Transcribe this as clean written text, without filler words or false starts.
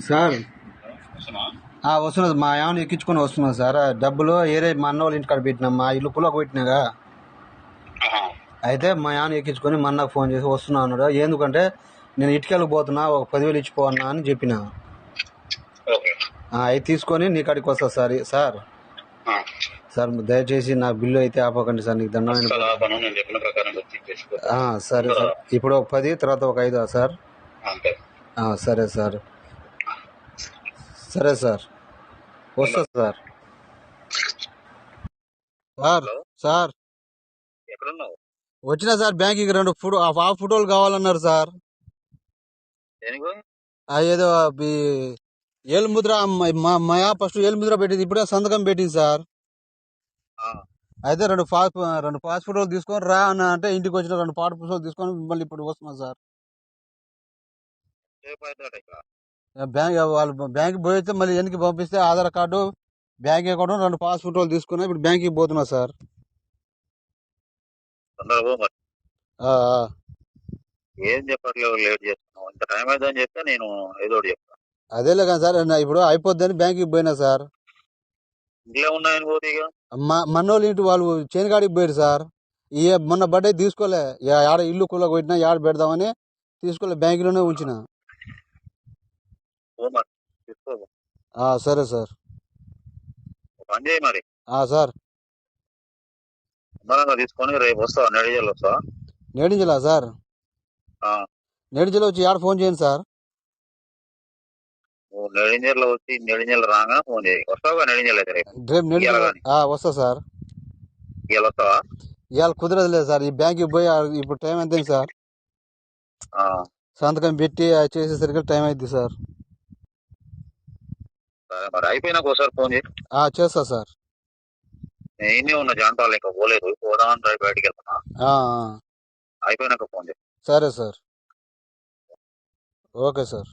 Sir వస్తున్నది మా ఏమైనా ఎక్కించుకొని వస్తున్నా సార్. డబ్బులు ఏరే మా అన్న వాళ్ళ ఇంటికాడ పెట్టినా, మా ఇల్లు పులకు పెట్టినాగా. అయితే మా ఏమైనా ఎక్కించుకొని మా అన్నకు ఫోన్ చేసి వస్తున్నా అన్నాడు. ఎందుకంటే నేను ఇటుకెళ్ళకి పోతున్నా, ఒక 10,000 ఇచ్చిపోవన్నా అని చెప్పిన. అవి తీసుకొని నీ కాడికి వస్తా సార్. సార్ దయచేసి నా బిల్లు అయితే ఆపకండి సార్, నీకు దండం. సరే సార్, ఇప్పుడు ఒక 10 తర్వాత ఒక 5 సార్. సరే సార్. సరే సార్, వస్తా సార్. సార్ వచ్చినా సార్, బ్యాంక్కి 2 ఫోటోలు కావాలన్నారు సార్. ఏదో ఏలుముద్ర మా ఫస్ట్ ఏలుముద్ర పెట్టింది, ఇప్పుడే సంతకం పెట్టింది సార్. అయితే 2 పాస్ ఫోటోలు తీసుకొని రా అన్న అంటే ఇంటికి వచ్చిన 2 పాట పుస్తకాలు తీసుకొని మళ్ళీ ఇప్పుడు వస్తున్నా సార్. బ్యాంక్ పోయితే మళ్ళీ వెనక్కి పంపిస్తే Aadhaar card, bank account, 2 pass ఫోటోలు తీసుకున్నా. ఇప్పుడు బ్యాంక్కి పోతున్నా సార్. ఏం చెప్పట్లేదు, లేట్ చేస్తున్నావు, ఇంత టైం అవుతుందని చెప్తే నేను ఏదో చెప్తాను. అదేలే కానీ సార్, ఇప్పుడు అయిపోద్దని బ్యాంక్కి పోయినా సార్. ఇంట్లో ఉన్నాయని పోతే ఇక మన్నోళ్ళు ఇంటి వాళ్ళు చేనుగాడికి పోయారు సార్. మొన్న బర్త్డే తీసుకోలే, ఆడ ఇల్లు కుల్ల కొట్టినా, ఆడ పెడదామని తీసుకోలే, బ్యాంకులోనే ఉంచిన. సరే సార్. పని చేయి మరి. సార్ తీసుకొని రేపు వస్తా, నెడిజల్ వస్తా. నేడింజలా సార్? నేడింజల్ వచ్చి ఆడ ఫోన్ చేయండి సార్. నెడింజల్ వచ్చి నెడింజల్ రాగా ఫోన్ చేయి. వస్తావుగా నెడింజల్ అయితే రేపు? వస్తా సార్. ఇవాళ వస్తావా? ఇవాళ కుదరదులేదు సార్, ఈ బ్యాంక్కి పోయి ఇప్పుడు టైం ఎంత సార్? సంతకం పెట్టి చేసేసరికి టైం అయింది సార్. సరే మరి, అయిపోయినాక ఒకసారి ఫోన్ చేయి. చేస్తా సార్. నేనే ఉన్నా జాంతాలు, ఇంకా పోలేదు, పోదామని బయటికి వెళ్తున్నా. అయిపోయినాక ఫోన్ చేయి. సరే సార్, ఓకే సార్.